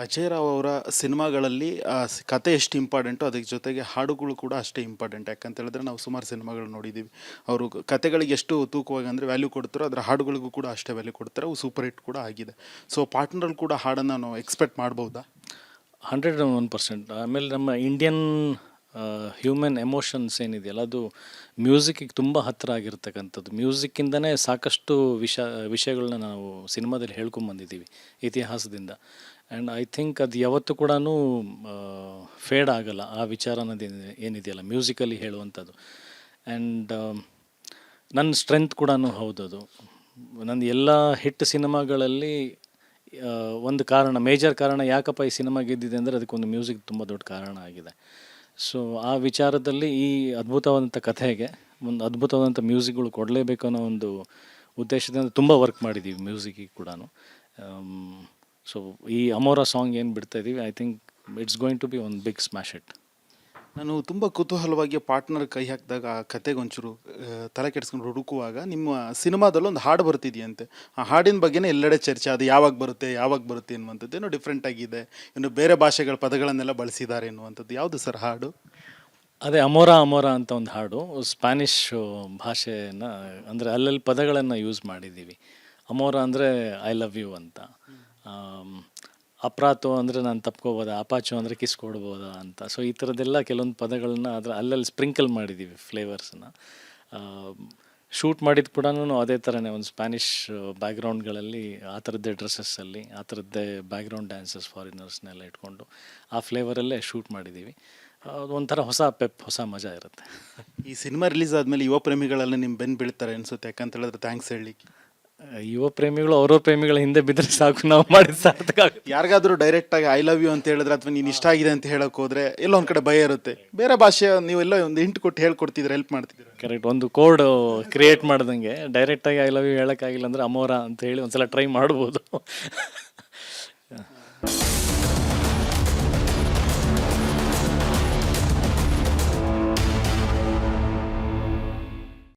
ಅಜಯ್ ರಾವ್ ಅವರ ಸಿನಿಮಾಗಳಲ್ಲಿ ಕತೆ ಎಷ್ಟು ಇಂಪಾರ್ಟೆಂಟು ಅದಕ್ಕೆ ಜೊತೆಗೆ ಹಾಡುಗಳು ಕೂಡ ಅಷ್ಟೇ ಇಂಪಾರ್ಟೆಂಟ್. ಯಾಕಂತ ಹೇಳಿದ್ರೆ ನಾವು ಸುಮಾರು ಸಿನಿಮಾಗಳು ನೋಡಿದ್ದೀವಿ. ಅವರು ಕತೆಗಳಿಗೆ ಎಷ್ಟು ತೂಕವಾಗಿ ಅಂದರೆ ವ್ಯಾಲ್ಯೂ ಕೊಡ್ತಾರೋ ಅದರ ಹಾಡುಗಳಿಗೂ ಕೂಡ ಅಷ್ಟೇ ವ್ಯಾಲ್ಯೂ ಕೊಡ್ತಾರೆ. ಅವು ಸೂಪರ್ ಹಿಟ್ ಕೂಡ ಆಗಿದೆ. ಸೊ ಪಾರ್ಟ್ನರಲ್ಲಿ ಕೂಡ ಹಾಡನ್ನು ನಾವು ಎಕ್ಸ್ಪೆಕ್ಟ್ ಮಾಡ್ಬೋದಾ? 101%. ಆಮೇಲೆ ನಮ್ಮ ಇಂಡಿಯನ್ ಹ್ಯೂಮನ್ ಎಮೋಷನ್ಸ್ ಏನಿದೆಯಲ್ಲ ಅದು ಮ್ಯೂಸಿಕ್ಕಿಗೆ ತುಂಬ ಹತ್ತಿರ ಆಗಿರ್ತಕ್ಕಂಥದ್ದು. ಮ್ಯೂಸಿಕ್ಕಿಂದನೇ ಸಾಕಷ್ಟು ವಿಷಯಗಳನ್ನ ನಾವು ಸಿನಿಮಾದಲ್ಲಿ ಹೇಳ್ಕೊಂಬಂದಿದ್ದೀವಿ ಇತಿಹಾಸದಿಂದ. ಆ್ಯಂಡ್ ಐ ಥಿಂಕ್ ಅದು ಯಾವತ್ತೂ ಕೂಡ ಫೇಡ್ ಆಗಲ್ಲ ಆ ವಿಚಾರ ಅನ್ನೋದು ಏನಿದೆಯಲ್ಲ ಮ್ಯೂಸಿಕಲಿ ಹೇಳುವಂಥದ್ದು. ಆ್ಯಂಡ್ ನನ್ನ ಸ್ಟ್ರೆಂತ್ ಕೂಡ ಹೌದದು. ನನ್ನ ಎಲ್ಲ ಹಿಟ್ ಸಿನಿಮಾಗಳಲ್ಲಿ ಒಂದು ಕಾರಣ, ಮೇಜರ್ ಕಾರಣ ಯಾಕಪ್ಪ ಈ ಸಿನಿಮಾ ಗೆದ್ದಿದೆ ಅಂದರೆ ಅದಕ್ಕೊಂದು ಮ್ಯೂಸಿಕ್ ತುಂಬ ದೊಡ್ಡ ಕಾರಣ ಆಗಿದೆ. ಸೊ ಆ ವಿಚಾರದಲ್ಲಿ ಈ ಅದ್ಭುತವಾದಂಥ ಕಥೆಗೆ ಒಂದು ಅದ್ಭುತವಾದಂಥ ಮ್ಯೂಸಿಕ್ಗಳು ಕೊಡಲೇಬೇಕು ಅನ್ನೋ ಒಂದು ಉದ್ದೇಶದಿಂದ ತುಂಬ ವರ್ಕ್ ಮಾಡಿದ್ದೀವಿ ಮ್ಯೂಸಿಕ್ಕಿಗೆ ಕೂಡ. ಸೊ ಈ ಅಮೋರಾ ಸಾಂಗ್ ಏನು ಬಿಡ್ತಾ ಇದ್ದೀವಿ, I think it's going to be one big smash hit. ನಾನು ತುಂಬ ಕುತೂಹಲವಾಗಿ ಪಾರ್ಟ್ನರ್ ಕೈ ಹಾಕಿದಾಗ ಆ ಕತೆಗೆ ಒಂಚೂರು ತಲೆ ಕೆಡಿಸ್ಕೊಂಡು ಹುಡುಕುವಾಗ ನಿಮ್ಮ ಸಿನಿಮಾದಲ್ಲೂ ಒಂದು ಹಾಡು ಬರ್ತಿದೆಯಂತೆ. ಆ ಹಾಡಿನ ಬಗ್ಗೆನೇ ಎಲ್ಲೆಡೆ ಚರ್ಚೆ, ಅದು ಯಾವಾಗ ಬರುತ್ತೆ ಎನ್ನುವಂಥದ್ದು. ಏನೋ ಡಿಫ್ರೆಂಟ್ ಆಗಿದೆ, ಇನ್ನು ಬೇರೆ ಭಾಷೆಗಳ ಪದಗಳನ್ನೆಲ್ಲ ಬಳಸಿದ್ದಾರೆ ಎನ್ನುವಂಥದ್ದು. ಯಾವುದು ಸರ್ ಹಾಡು? ಅದೇ ಅಮೋರಾ ಅಮೋರಾ ಅಂತ ಒಂದು ಹಾಡು. ಸ್ಪ್ಯಾನಿಷ್ ಭಾಷೆಯನ್ನು ಅಂದರೆ ಅಲ್ಲಲ್ಲಿ ಪದಗಳನ್ನು ಯೂಸ್ ಮಾಡಿದ್ದೀವಿ. ಅಮೋರಾ ಅಂದರೆ ಐ ಲವ್ ಯು ಅಂತ, ಅಪ್ರಾತೋ ಅಂದರೆ ನಾನು ತಪ್ಕೋಬೋದಾ, ಅಪಾಚೋ ಅಂದರೆ ಕಿಸ್ ಕೊಡ್ಬೋದಾ ಅಂತ. ಸೊ ಈ ಥರದ್ದೆಲ್ಲ ಕೆಲವೊಂದು ಪದಗಳನ್ನ ಅದರ ಅಲ್ಲಲ್ಲಿ ಸ್ಪ್ರಿಂಕಲ್ ಮಾಡಿದ್ದೀವಿ ಫ್ಲೇವರ್ಸನ್ನು. ಶೂಟ್ ಮಾಡಿದ ಕೂಡ ಅದೇ ಥರನೇ ಒಂದು ಸ್ಪ್ಯಾನಿಷ್ ಬ್ಯಾಕ್ಗ್ರೌಂಡ್ಗಳಲ್ಲಿ ಆ ಥರದ್ದೇ ಡ್ರೆಸ್ಸಸ್ಸಲ್ಲಿ ಆ ಥರದ್ದೇ ಬ್ಯಾಕ್ಗ್ರೌಂಡ್ ಡ್ಯಾನ್ಸಸ್ ಫಾರಿನರ್ಸ್ನೆಲ್ಲ ಇಟ್ಕೊಂಡು ಆ ಫ್ಲೇವರಲ್ಲೇ ಶೂಟ್ ಮಾಡಿದ್ದೀವಿ. ಒಂಥರ ಹೊಸ ಹೊಸ ಮಜಾ ಇರುತ್ತೆ. ಈ ಸಿನಿಮಾ ರಿಲೀಸ್ ಆದಮೇಲೆ ಯುವ ಪ್ರೇಮಿಗಳೆಲ್ಲ ನಿಮ್ಮ ಬೆನ್ನು ಬೀಳ್ತಾರೆ ಅನಿಸುತ್ತೆ. ಯಾಕಂತ ಹೇಳಿದ್ರೆ ಥ್ಯಾಂಕ್ಸ್ ಹೇಳಲಿಕ್ಕೆ ಯುವ ಪ್ರೇಮಿಗಳು ಅವ್ರವ್ರ ಪ್ರೇಮಿಗಳ ಹಿಂದೆ ಬಿದ್ದರೆ ಸಾಕು, ನಾವು ಮಾಡಿದ ಸಾರ್ಥಕ ಆಗುತ್ತೆ. ಯಾರಿಗಾದ್ರೂ ಡೈರೆಕ್ಟಾಗಿ ಐ ಲವ್ ಯು ಅಂತ ಹೇಳಿದ್ರೆ ಅಥವಾ ನೀನು ಇಷ್ಟ ಆಗಿದೆ ಅಂತ ಹೇಳೋಕೆ ಹೋದರೆ ಎಲ್ಲೋ ಒಂದು ಕಡೆ ಭಯ ಇರುತ್ತೆ. ಬೇರೆ ಭಾಷೆ ನೀವೆಲ್ಲ ಒಂದು ಹಿಂಟ್ ಕೊಟ್ಟು ಹೇಳ್ಕೊಡ್ತಿದ್ರೆ ಹೆಲ್ಪ್ ಮಾಡ್ತಿದ್ದೀರ. ಕರೆಕ್ಟ್, ಒಂದು ಕೋಡ್ ಕ್ರಿಯೇಟ್ ಮಾಡ್ದಂಗೆ ಡೈರೆಕ್ಟಾಗಿ ಐ ಲವ್ ಯು ಹೇಳೋಕ್ಕಾಗಿಲ್ಲ ಅಂದರೆ ಅಮೋರಾ ಅಂತ ಹೇಳಿ ಒಂದ್ಸಲ ಟ್ರೈ ಮಾಡ್ಬೋದು.